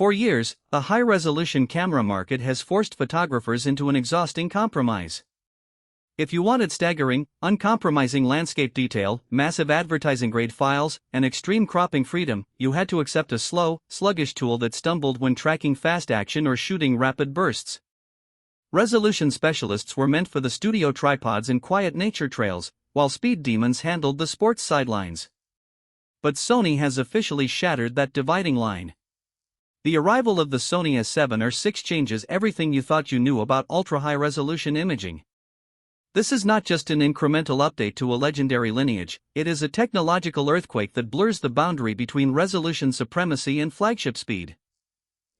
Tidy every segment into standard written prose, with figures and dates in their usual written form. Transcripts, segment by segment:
For years, the high-resolution camera market has forced photographers into an exhausting compromise. If you wanted staggering, uncompromising landscape detail, massive advertising-grade files, and extreme cropping freedom, you had to accept a slow, sluggish tool that stumbled when tracking fast action or shooting rapid bursts. Resolution specialists were meant for the studio tripods and quiet nature trails, while speed demons handled the sports sidelines. But Sony has officially shattered that dividing line. The arrival of the Sony A7R VI changes everything you thought you knew about ultra-high-resolution imaging. This is not just an incremental update to a legendary lineage, it is a technological earthquake that blurs the boundary between resolution supremacy and flagship speed.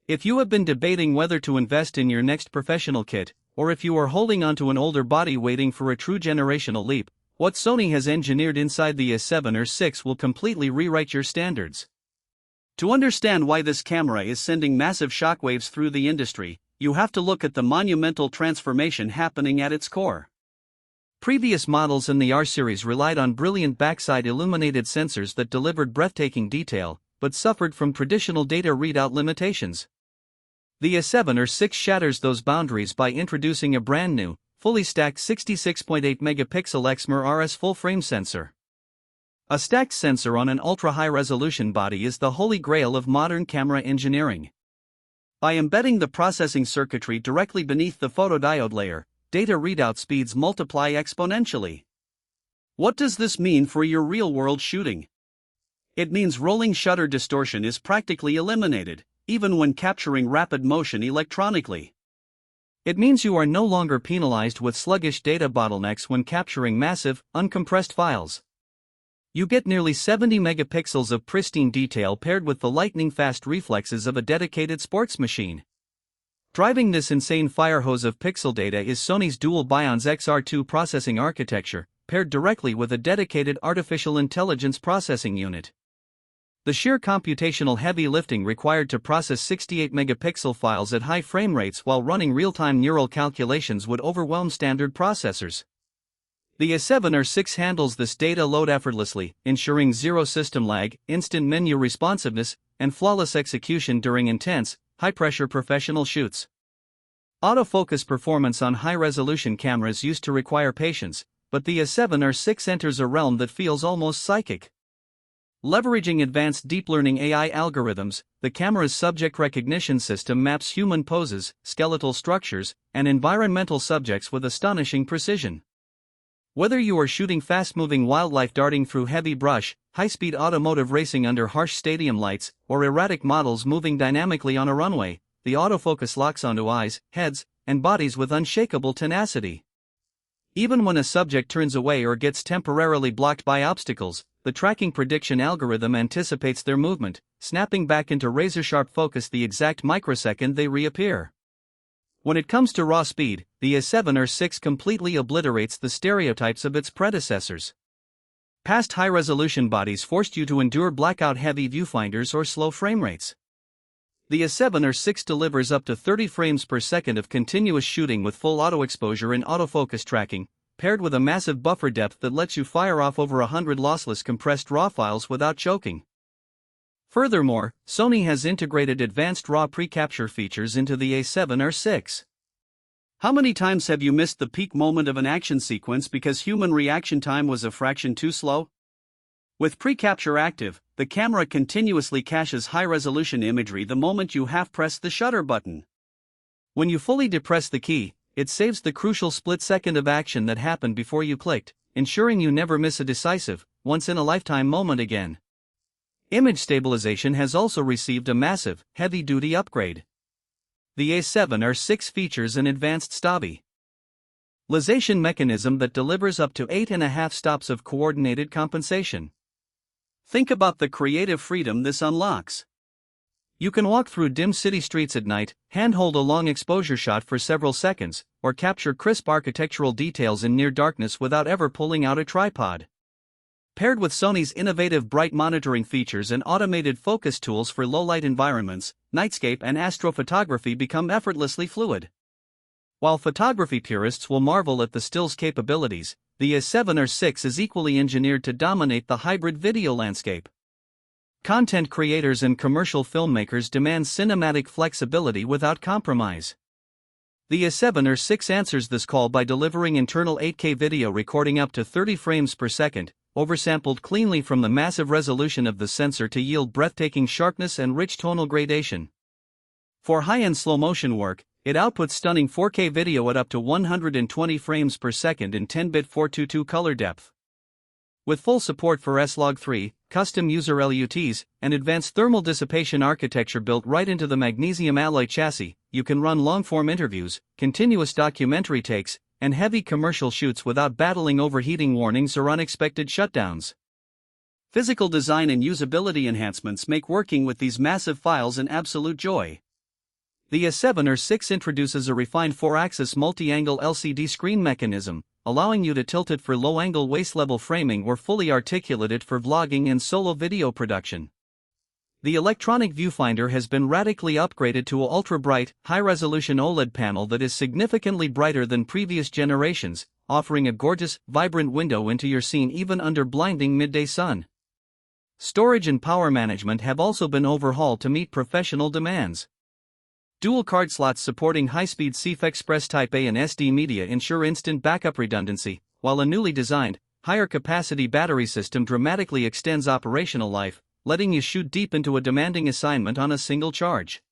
If you have been debating whether to invest in your next professional kit, or if you are holding onto an older body waiting for a true generational leap, what Sony has engineered inside the A7R VI will completely rewrite your standards. To understand why this camera is sending massive shockwaves through the industry, you have to look at the monumental transformation happening at its core. Previous models in the R series relied on brilliant backside illuminated sensors that delivered breathtaking detail, but suffered from traditional data readout limitations. The A7R VI shatters those boundaries by introducing a brand new, fully stacked 66.8 megapixel Mirrorless full-frame sensor. A stacked sensor on an ultra-high-resolution body is the holy grail of modern camera engineering. By embedding the processing circuitry directly beneath the photodiode layer, data readout speeds multiply exponentially. What does this mean for your real-world shooting? It means rolling shutter distortion is practically eliminated, even when capturing rapid motion electronically. It means you are no longer penalized with sluggish data bottlenecks when capturing massive, uncompressed files. You get nearly 70 megapixels of pristine detail paired with the lightning-fast reflexes of a dedicated sports machine. Driving this insane firehose of pixel data is Sony's dual Bionz XR2 processing architecture, paired directly with a dedicated artificial intelligence processing unit. The sheer computational heavy lifting required to process 68 megapixel files at high frame rates while running real-time neural calculations would overwhelm standard processors. The A7R VI handles this data load effortlessly, ensuring zero system lag, instant menu responsiveness, and flawless execution during intense, high-pressure professional shoots. Autofocus performance on high-resolution cameras used to require patience, but the A7R VI enters a realm that feels almost psychic. Leveraging advanced deep learning AI algorithms, the camera's subject recognition system maps human poses, skeletal structures, and environmental subjects with astonishing precision. Whether you are shooting fast-moving wildlife darting through heavy brush, high-speed automotive racing under harsh stadium lights, or erratic models moving dynamically on a runway, the autofocus locks onto eyes, heads, and bodies with unshakable tenacity. Even when a subject turns away or gets temporarily blocked by obstacles, the tracking prediction algorithm anticipates their movement, snapping back into razor-sharp focus the exact microsecond they reappear. When it comes to raw speed, the A7R VI completely obliterates the stereotypes of its predecessors. Past high-resolution bodies forced you to endure blackout-heavy viewfinders or slow frame rates. The A7R VI delivers up to 30 frames per second of continuous shooting with full auto-exposure and autofocus tracking, paired with a massive buffer depth that lets you fire off over 100 lossless compressed RAW files without choking. Furthermore, Sony has integrated advanced RAW pre-capture features into the A7R VI. How many times have you missed the peak moment of an action sequence because human reaction time was a fraction too slow? With pre-capture active, the camera continuously caches high-resolution imagery the moment you half-press the shutter button. When you fully depress the key, it saves the crucial split-second of action that happened before you clicked, ensuring you never miss a decisive, once-in-a-lifetime moment again. Image stabilization has also received a massive, heavy-duty upgrade. The A7R VI features an advanced stabilization mechanism that delivers up to 8.5 stops of coordinated compensation. Think about the creative freedom this unlocks. You can walk through dim city streets at night, handhold a long exposure shot for several seconds, or capture crisp architectural details in near darkness without ever pulling out a tripod. Paired with Sony's innovative bright monitoring features and automated focus tools for low-light environments, nightscape and astrophotography become effortlessly fluid. While photography purists will marvel at the still's capabilities, the A7R VI is equally engineered to dominate the hybrid video landscape. Content creators and commercial filmmakers demand cinematic flexibility without compromise. The A7R VI answers this call by delivering internal 8K video recording up to 30 frames per second, oversampled cleanly from the massive resolution of the sensor to yield breathtaking sharpness and rich tonal gradation. For high-end slow-motion work, it outputs stunning 4K video at up to 120 frames per second in 10-bit 422 color depth. With full support for S-Log3, custom user LUTs, and advanced thermal dissipation architecture built right into the magnesium alloy chassis, you can run long-form interviews, continuous documentary takes, and heavy commercial shoots without battling overheating warnings or unexpected shutdowns. Physical design and usability enhancements make working with these massive files an absolute joy. The A7R VI introduces a refined 4-axis multi-angle LCD screen mechanism, allowing you to tilt it for low-angle waist-level framing or fully articulate it for vlogging and solo video production. The electronic viewfinder has been radically upgraded to an ultra-bright, high-resolution OLED panel that is significantly brighter than previous generations, offering a gorgeous, vibrant window into your scene even under blinding midday sun. Storage and power management have also been overhauled to meet professional demands. Dual card slots supporting high-speed CF Express Type A and SD media ensure instant backup redundancy, while a newly designed, higher-capacity battery system dramatically extends operational life, letting you shoot deep into a demanding assignment on a single charge.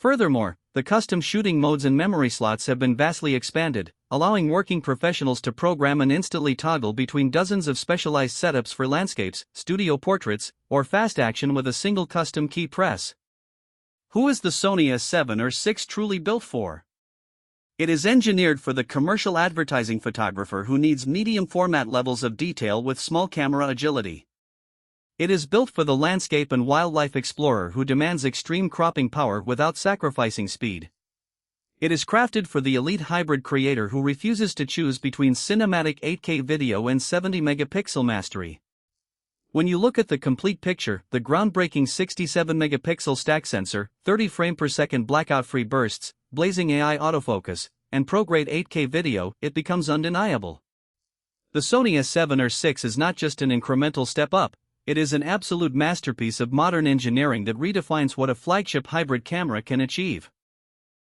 Furthermore, the custom shooting modes and memory slots have been vastly expanded, allowing working professionals to program and instantly toggle between dozens of specialized setups for landscapes, studio portraits, or fast action with a single custom key press. Who is the Sony A7R VI truly built for? It is engineered for the commercial advertising photographer who needs medium format levels of detail with small camera agility. It is built for the landscape and wildlife explorer who demands extreme cropping power without sacrificing speed. It is crafted for the elite hybrid creator who refuses to choose between cinematic 8K video and 70-megapixel mastery. When you look at the complete picture, the groundbreaking 67-megapixel stack sensor, 30 frame per second blackout-free bursts, blazing AI autofocus, and pro-grade 8K video, it becomes undeniable. The Sony A7R VI is not just an incremental step up, it is an absolute masterpiece of modern engineering that redefines what a flagship hybrid camera can achieve.